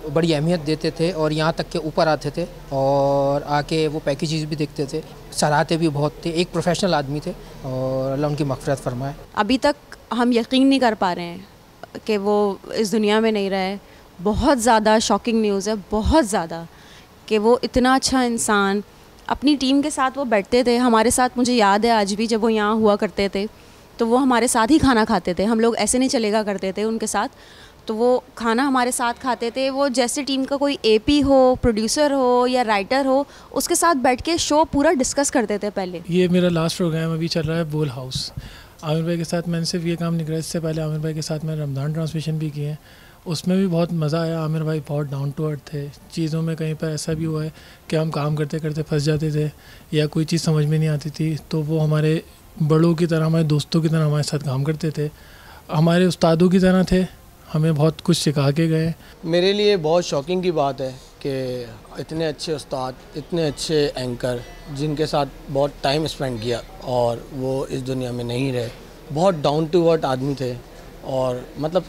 बड़ी अहमियत देते थे और यहाँ तक के ऊपर आते थे और आके वो पैकेजेस भी देखते थे, सराहते भी बहुत थे। एक प्रोफेशनल आदमी थे और अल्लाह उनकी मग़फ़िरत फरमाए। अभी तक हम यकीन नहीं कर पा रहे हैं कि वो इस दुनिया में नहीं रहे। बहुत ज़्यादा शॉकिंग न्यूज़ है, बहुत ज़्यादा, कि वो इतना अच्छा इंसान, अपनी टीम के साथ वो बैठते थे हमारे साथ। मुझे याद है आज भी जब वो यहाँ हुआ करते थे तो वो हमारे साथ ही खाना खाते थे। हम लोग ऐसे नहीं चलेगा करते थे उनके साथ, तो वो खाना हमारे साथ खाते थे। वो जैसे टीम का कोई एपी हो, प्रोड्यूसर हो या राइटर हो, उसके साथ बैठ के शो पूरा डिस्कस करते थे। पहले ये मेरा लास्ट प्रोग्राम अभी चल रहा है बोल हाउस। आमिर भाई के साथ मैंने सिर्फ ये काम नहीं करा, इससे पहले आमिर भाई के साथ मैंने रमज़ान ट्रांसमिशन भी किए हैं, उसमें भी बहुत मज़ा आया। आमिर भाई बहुत डाउन टू अर्थ थे। चीज़ों में कहीं पर ऐसा भी हुआ है कि हम काम करते करते फंस जाते थे या कोई चीज़ समझ में नहीं आती थी, तो वो हमारे बड़ों की तरह, हमारे दोस्तों की तरह हमारे साथ काम करते थे, हमारे उस्तादों की तरह थे, हमें बहुत कुछ सिखा के गए। मेरे लिए बहुत शॉकिंग की बात है कि इतने अच्छे उस्ताद, इतने अच्छे एंकर जिनके साथ बहुत टाइम स्पेंड किया और वो इस दुनिया में नहीं रहे। बहुत डाउन टू अर्थ आदमी थे और मतलब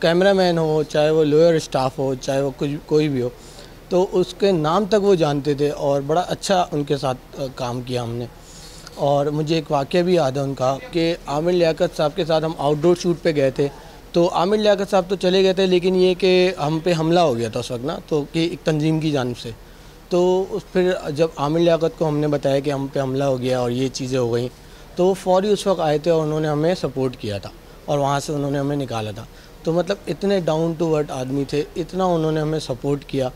कैमरामैन हो, चाहे वो लोअर स्टाफ हो, चाहे वो कुछ कोई भी हो, तो उसके नाम तक वो जानते थे और बड़ा अच्छा उनके साथ काम किया हमने। और मुझे एक वाक़या भी याद है उनका कि आमिर लियाकत साहब के साथ हम आउटडोर शूट पे गए थे। तो आमिर लियाकत साहब तो चले गए थे, लेकिन ये कि हम पे हमला हो गया था उस वक्त ना, तो कि एक तंजीम की जानिब से। तो फिर जब आमिर लियाकत को हमने बताया कि हम पे हमला हो गया और ये चीज़ें हो गई, तो वो फ़ौरी उस वक्त आए थे और उन्होंने हमें सपोर्ट किया था और वहाँ से उन्होंने हमें निकाला था। तो मतलब इतने डाउन टू अर्थ आदमी थे, इतना उन्होंने हमें सपोर्ट किया,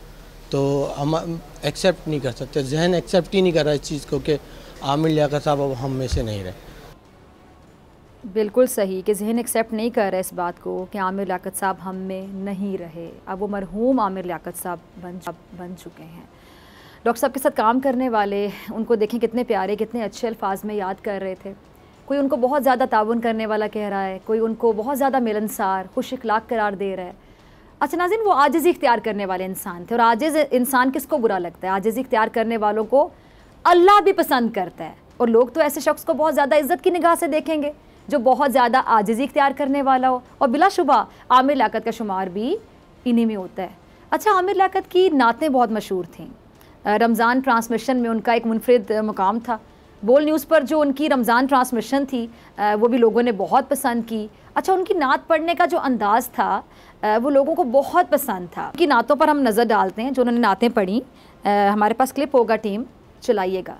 तो हम एक्सेप्ट नहीं कर सकते। जहन एक्सेप्ट ही नहीं कर रहा इस चीज़ को कि आमिर लियाकत साहब अब हम में से नहीं रहे। बिल्कुल सही कि जहन एक्सेप्ट नहीं कर रहा इस बात को कि आमिर लियाकत साहब हम में नहीं रहे। अब वो मरहूम आमिर लियाकत साहब बन चुके हैं। डॉक्टर साहब के साथ काम करने वाले उनको देखें कितने प्यारे, कितने अच्छे अल्फाज में याद कर रहे थे कोई उनको बहुत ज़्यादा ताउन करने वाला कह रहा है, कोई उनको बहुत ज़्यादा मिलनसार खुश इखलाक करार दे रहा है। अच्छा नाज़रीन, वो आजिज़ी इख्तियार करने वाले इंसान थे, और आजिज़ इंसान किसको बुरा लगता है? आजिज़ी इख्तियार करने वालों को अल्लाह भी पसंद करता है, और लोग तो ऐसे शख्स को बहुत ज़्यादा इज़्ज़त की निगाह से देखेंगे जो बहुत ज़्यादा आजिज़ी इख्तियार करने वाला हो, और बिलाशुबा आमिर लियाकत का शुमार भी इन्हीं में होता है। अच्छा, आमिर लियाकत की नातें बहुत मशहूर थीं। रमज़ान ट्रांसमिशन में उनका एक मुनफरिद मुकाम था। बोल न्यूज़ पर जो उनकी रमज़ान ट्रांसमिशन थी वो भी लोगों ने बहुत पसंद की। अच्छा, उनकी नात पढ़ने का जो अंदाज़ था वो लोगों को बहुत पसंद था। उनकी नातों पर हम नज़र डालते हैं जो उन्होंने नातें पढ़ी। हमारे पास क्लिप होगा, टीम चलाइएगा।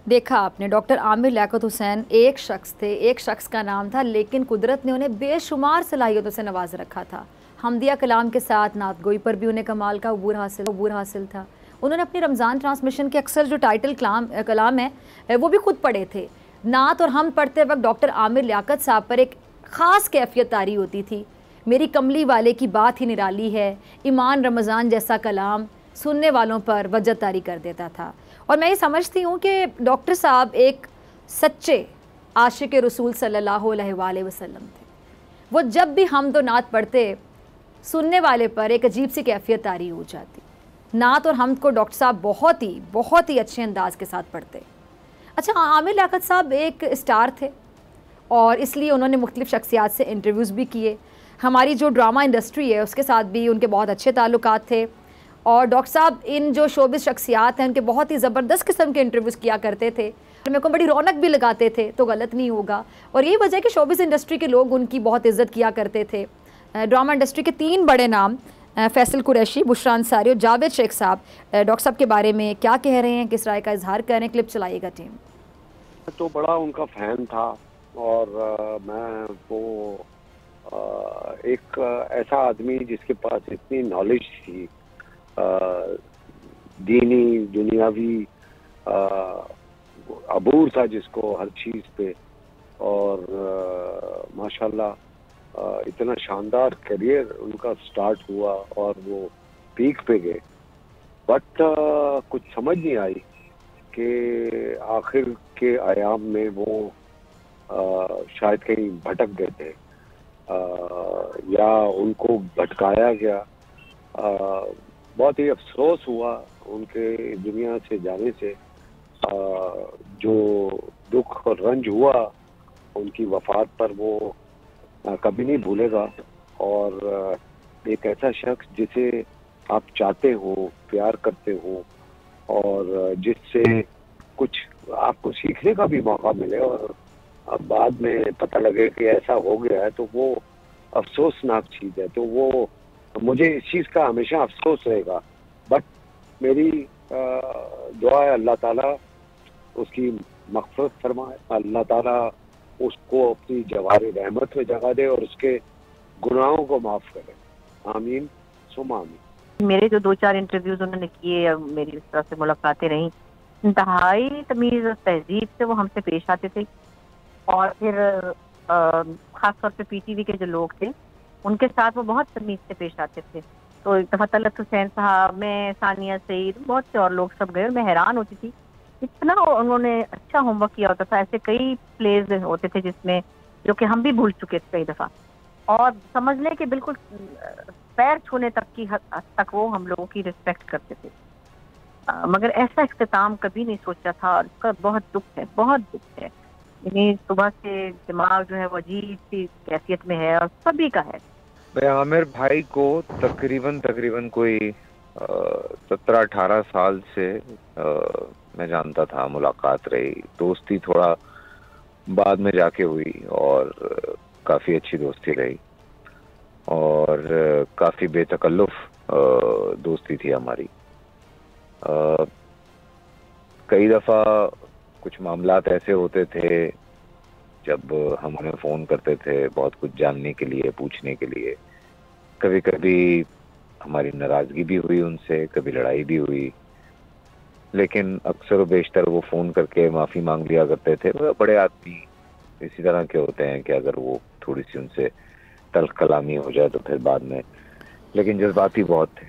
देखा आपने, डॉक्टर आमिर लियाकत हुसैन एक शख्स थे, एक शख्स का नाम था, लेकिन कुदरत ने उन्हें बेशुमार सलाहियतों से नवाज रखा था। हमदिया कलाम के साथ नात गोई पर भी उन्हें कमाल का अबूर हासिल था। उन्होंने अपनी रमज़ान ट्रांसमिशन के अक्सर जो टाइटल कलाम है वो भी खुद पढ़े थे। नात और हम पढ़ते वक्त डॉक्टर आमिर लियाकत साहब पर एक ख़ास कैफियत तारी होती थी। मेरी कमली वाले की बात ही निराली है, ईमान रमज़ान जैसा कलाम सुनने वालों पर वजह तारी कर देता था। और मैं ये समझती हूँ कि डॉक्टर साहब एक सच्चे आशिक रसूल सल्लल्लाहु अलैहि वसल्लम थे। वो जब भी हम दो नात पढ़ते, सुनने वाले पर एक अजीब सी कैफियत तारी हो जाती। नात और हम को डॉक्टर साहब बहुत ही अच्छे अंदाज के साथ पढ़ते। अच्छा, आमिर लियाकत साहब एक स्टार थे और इसलिए उन्होंने मुख्तलिफ़ शख्सियात से इंटरव्यूज़ भी किए। हमारी जो ड्रामा इंडस्ट्री है उसके साथ भी उनके बहुत अच्छे ताल्लुकात थे, और डॉक्टर साहब इन जो शोबिज़ शख्सियात हैं उनके बहुत ही ज़बरदस्त किस्म के इंटरव्यूज़ किया करते थे। मेरे को बड़ी रौनक भी लगाते थे, तो गलत नहीं होगा। और यही वजह है कि शोबिज़ इंडस्ट्री के लोग उनकी बहुत इज़्ज़त किया करते थे। ड्रामा इंडस्ट्री के 3 बड़े नाम फैसल कुरैशी, बुशरा अंसारी और जावेद शेख साहब डॉक्टर साहब के बारे में क्या कह रहे हैं, किस राय का इजहार कर रहे हैं, क्लिप चलाइएगा टीम। तो बड़ा उनका फ़ैन था, और मैं वो एक ऐसा आदमी जिसके पास इतनी नॉलेज थी, दीनी दुनियावी अबूर था जिसको हर चीज़ पे, और माशाल्लाह इतना शानदार करियर उनका स्टार्ट हुआ और वो पीक पे गए। बट कुछ समझ नहीं आई कि आखिर के आयाम में वो शायद कहीं भटक गए थे, या उनको भटकाया गया। बहुत ही अफसोस हुआ उनके दुनिया से जाने से। जो दुख और रंज हुआ उनकी वफात पर वो कभी नहीं भूलेगा। और एक ऐसा शख्स जिसे आप चाहते हो, प्यार करते हो, और जिससे कुछ आपको सीखने का भी मौका मिले, और अब बाद में पता लगे कि ऐसा हो गया है, तो वो अफसोसनाक चीज़ है। तो वो मुझे इस चीज़ का हमेशा अफसोस रहेगा। बट मेरी दुआ है अल्लाह ताला उसकी मग़फ़िरत फरमाए, अल्लाह ताला उसको अपनी जवारे रहमत में जगह दे और उसके गुनाहों को माफ़ करे। आमीन सुमा आमीन। मेरे जो 2-4 इंटरव्यूज उन्होंने किए, मेरी इस तरह से मुलाकातें रहीं, इंतहाई तमीज़ और तहजीब से वो हमसे पेश आते थे। और फिर ख़ास तौर पे पीटीवी के जो लोग थे उनके साथ वो बहुत तमीज़ से पेश आते थे। तो एक दफ़ा तलत हुसैन साहब, मैं, सानिया सईद, बहुत से और लोग सब गए, और मैं हैरान होती थी इतना उन्होंने अच्छा होमवर्क किया होता था। ऐसे कई प्लेज होते थे जिसमें जो कि हम भी भूल चुके थे कई दफ़ा, और समझ लें कि बिल्कुल पैर छूने तक की हद तक वो हम लोगों की रिस्पेक्ट करते थे। मगर ऐसा इख्तिताम कभी नहीं सोचा था, और इसका बहुत दुख है। यानी सुबह से दिमाग जो है वो अजीब सी कैफियत में है, और सभी का है। मैं आमिर भाई को तकरीबन कोई 17-18 साल से मैं जानता था, मुलाकात रही, दोस्ती थोड़ा बाद में जाके हुई, और काफ़ी अच्छी दोस्ती रही, और काफ़ी बेतकल्लुफ़ दोस्ती थी हमारी। कई दफ़ा कुछ मामलात ऐसे होते थे जब हम उन्हें फ़ोन करते थे बहुत कुछ जानने के लिए, पूछने के लिए। कभी कभी हमारी नाराज़गी भी हुई उनसे, कभी लड़ाई भी हुई, लेकिन अक्सर व बेशतर वो फ़ोन करके माफ़ी मांग लिया करते थे। वो बड़े आदमी इसी तरह के होते हैं कि अगर वो थोड़ी सी उनसे तल्ख़ कलामी हो जाए तो फिर बाद में, लेकिन जज्बाती बहुत थे।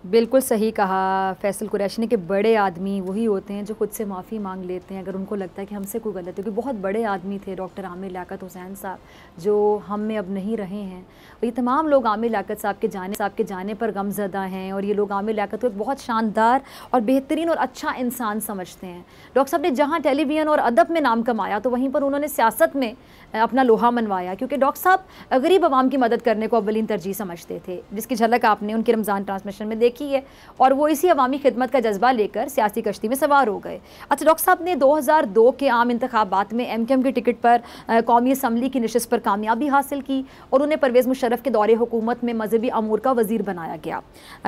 बिल्कुल सही कहा फैसल कुरैशी ने कि बड़े आदमी वही होते हैं जो खुद से माफ़ी मांग लेते हैं अगर उनको लगता है कि हमसे कोई गलत है, क्योंकि बहुत बड़े आदमी थे डॉक्टर आमिर लियाकत हुसैन साहब जो हम में अब नहीं रहे हैं। और ये तमाम लोग आमिर लियाकत साहब के जाने पर गमज़दा हैं और ये लोग आमिर लियाकत को एक बहुत शानदार और बेहतरीन और अच्छा इंसान समझते हैं। डॉक्टर साहब ने जहाँ टेलीविज़न और अदब में नाम कमाया तो वहीं पर उन्होंने सियासत में अपना लोहा मनवाया, क्योंकि डॉक्टर साहब गरीब आवाम की मदद करने को अव्वलीन तरजीह समझते थे, जिसकी झलक आपने उनकी रमज़ान ट्रांसमिशन में देखी है। और वो इसी अवामी खिदमत का जज्बा लेकर सियासी कश्ती में सवार हो गए। अच्छा, डॉक्टर साहब ने 2002 के आम इंतखाबात में MKM के टिकट पर कौमी असम्बली की नशिस्त पर कामयाबी हासिल की और उन्हें परवेज़ मुशर्रफ के दौरे हुकूमत में मजहबी अमूर का वज़ीर बनाया गया।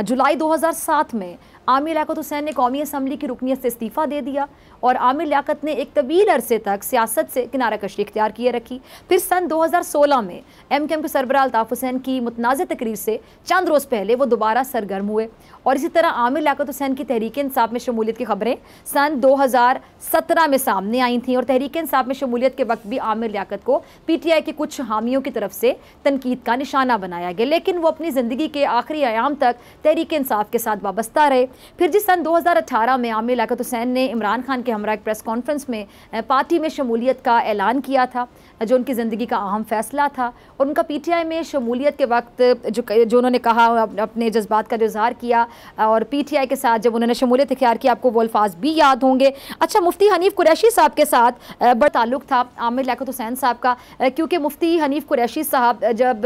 जुलाई 2007 में आमिर लियाकत हुसैन ने कौमी असम्बली की रुकनियत से इस्तीफ़ा दे दिया और आमिर लियाकत ने एक तवील अरसे तक सियासत से किनारा कशी इख्तियार किए रखी। फिर सन 2016 में MKM के सरबराह अल्ताफ़ हुसैन की मुतनाज़ तकरीर से चंद रोज़ पहले वो दोबारा सरगर्म हुए और इसी तरह आमिर लियाकत हुसैन की तहरीक इंसाफ में शमूलियत की खबरें सन 2017 में सामने आई थीं और तहरीक इंसाफ में शमूलियत के वक्त भी आमिर लियाकत को PTI के कुछ हामियों की तरफ से तनकीद का निशाना बनाया गया, लेकिन वो अपनी ज़िंदगी के आखिरी अयाम तक तहरीक इंसाफ के साथ वाबस्ता रहे। फिर जिस सन 2018 में आमिर लियाकत हुसैन ने इमरान खान के हमरा एक प्रेस कॉन्फ्रेंस में पार्टी में शमूलियत का ऐलान किया था, जो उनकी ज़िंदगी का अहम फैसला था और उनका PTI में शमूलियत के वक्त जो उन्होंने कहा, अपने जज्बात का इज़हार किया और PTI के साथ जब उन्होंने शमूलियत इख्तियार की, आपको वो अल्फाज भी याद होंगे। अच्छा, मुफ्ती हनीफ कुरैशी साहब के साथ बड़ा ताल्लुक़ था आमिर लियाकत हुसैन साहब का, क्योंकि मुफ्ती हनीफ कुरैशी साहब जब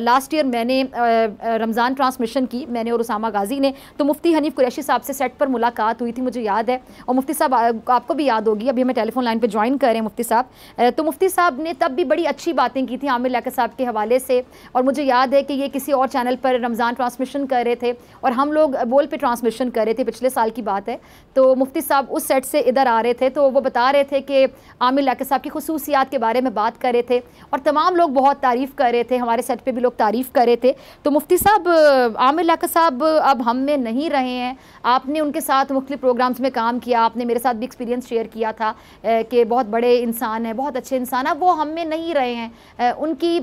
लास्ट ईयर मैंने रमज़ान ट्रांसमिशन की, मैंने और उसामा गाजी ने, तो मुफ्ती हनीफ कुरैशी साहब से सेट पर मुलाकात हुई थी, मुझे याद है। और मुफ्ती साहब आपको भी याद होगी, अभी हमें टेलीफोन लाइन पर ज्वाइन कर रहे हैं मुफ्ती साहब। तो मुफ्ती साहब ने तब भी बड़ी अच्छी बातें की थी आमिर लियाकत साहब के हवाले से और मुझे याद है कि ये किसी और चैनल पर रमज़ान ट्रांसमिशन कर रहे थे और हम लोग बोल पे ट्रांसमिशन कर रहे थे, पिछले साल की बात है। तो मुफ्ती साहब उस सेट से इधर आ रहे थे तो वो बता रहे थे कि आमिर लियाकत साहब की खुसूसियात के बारे में बात कर रहे थे और तमाम लोग बहुत तारीफ़ कर रहे थे, हमारे सेट पे भी लोग तारीफ़ कर रहे थे। तो मुफ्ती साहब, आमिर लियाकत साहब अब हम में नहीं रहे हैं, आपने उनके साथ मुख्तलिफ प्रोग्राम्स में काम किया, आपने मेरे साथ भी एक्सपीरियंस शेयर किया था कि बहुत बड़े इंसान हैं, बहुत अच्छे इंसान, अब वो हम में नहीं रहे हैं। उनकी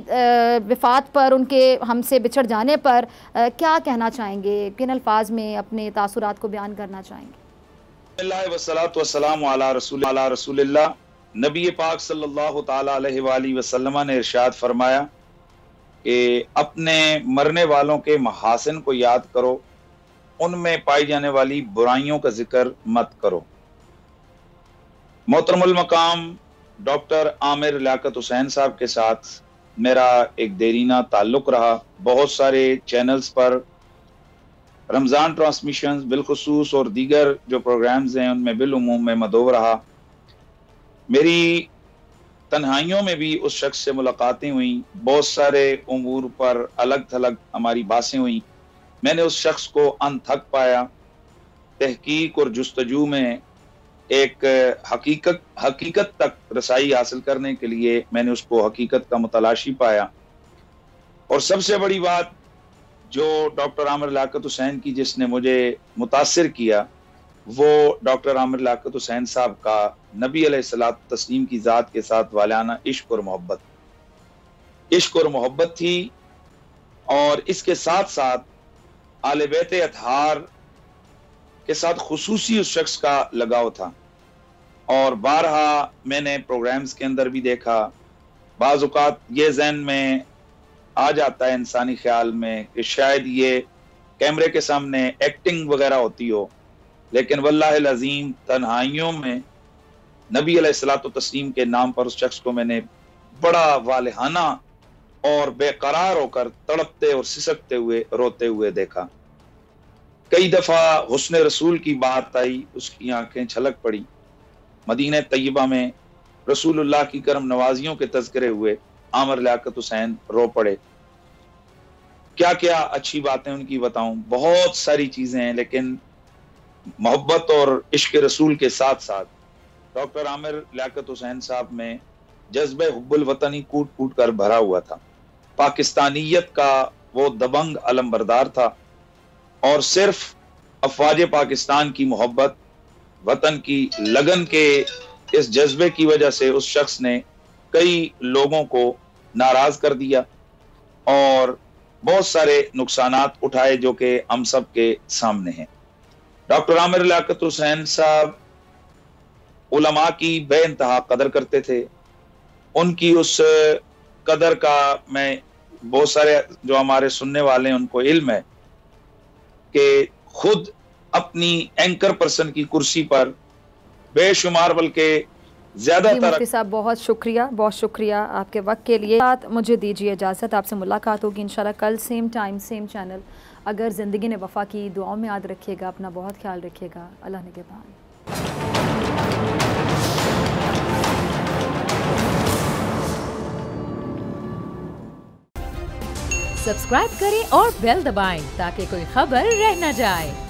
वफ़ात पर, उनके हमसे बिछड़ जाने पर क्या कहना चाहेंगे, किन अल्फाज में अपने तासुरात को बयान करना चाहेंगे? वस्सलातु वस्सलामु अला रसूलिल्लाह। नबी पाक सल्लल्लाहु तआला अलैहि वसल्लम ने इरशाद फरमाया कि अपने मरने वालों के महासिन को याद करो, उनमें पाई जाने वाली बुराइयों का जिक्र मत करो। मोहतरमुल मकाम डॉक्टर आमिर लियाकत हुसैन साहब के साथ मेरा एक देरीना ताल्लुक़ रहा। बहुत सारे चैनल्स पर रमज़ान ट्रांसमिशन बिलखुसूस और दीगर जो प्रोग्राम्स हैं उनमें बिलउमूम में मदोव रहा। मेरी तन्हाइयों में भी उस शख्स से मुलाकातें हुई, बहुत सारे उमूर पर अलग थलग हमारी बातें हुई। मैंने उस शख्स को अनथक पाया, तहकीक और जुस्तजू में एक हकीकत तक रसाई हासिल करने के लिए मैंने उसको हकीकत का मुतलाशी पाया। और सबसे बड़ी बात जो डॉक्टर आमिर लियाकत हुसैन की जिसने मुझे मुतासिर किया, वो डॉक्टर आमिर लियाकत हुसैन साहब का नबी अलैहिस्सलात तस्लीम की ज़ात के साथ वालाना इश्क और मोहब्बत थी। और इसके साथ साथ आले बैत अतहार के साथ खुसूसी उस शख्स का लगाव था। और बारहा मैंने प्रोग्राम्स के अंदर भी देखा, बाज़ औक़ात ये ज़हन में आ जाता है इंसानी ख्याल में कि शायद ये कैमरे के सामने एक्टिंग वगैरह होती हो, लेकिन वल्लाहिल अज़ीम तन्हाइयों में नबी अलैहिस्सलातु तस्लीम के नाम पर उस शख्स को मैंने बड़ा वालिहाना और बेकरार होकर तड़पते और सिसकते हुए, रोते हुए देखा। कई दफ़ा हुस्न रसूल की बात आई, उसकी आंखें छलक पड़ी। मदीना तैयबा में रसूलुल्लाह की करम नवाजियों के तज़किरे हुए, आमिर लियाकत हुसैन रो पड़े। क्या क्या अच्छी बातें उनकी बताऊं, बहुत सारी चीजें हैं, लेकिन मोहब्बत और इश्क रसूल के साथ साथ डॉक्टर आमिर लियाकत हुसैन साहब में जज्बे हुब्बुल वतनी कूट कूट कर भरा हुआ था। पाकिस्तानियत का वो दबंग अलमबरदार था और सिर्फ अफवाज पाकिस्तान की मोहब्बत, वतन की लगन के इस जज्बे की वजह से उस शख्स ने कई लोगों को नाराज कर दिया और बहुत सारे नुकसानात उठाए जो कि हम सब के सामने हैं। डॉक्टर आमिर लियाकत हुसैन साहब उलमा की बेइंतहा कदर करते थे। उनकी उस कदर का मैं बहुत सारे जो हमारे सुनने वाले हैं उनको इल्म है कि खुद अपनी एंकर पर्सन की कुर्सी पर बेशुमार बल्कि ज्यादातर। मुफ्ती साहब बहुत शुक्रिया आपके वक्त के लिए। मुझे दीजिए इजाज़त, आपसे मुलाकात होगी इंशाल्लाह कल सेम टाइम सेम चैनल। अगर ज़िंदगी ने वफ़ा की, दुआओं में याद रखिएगा, अपना बहुत ख्याल रखिएगा। अल्लाह निगहबान। सब्सक्राइब करें और बेल दबाएं ताकि कोई खबर रह न जाए।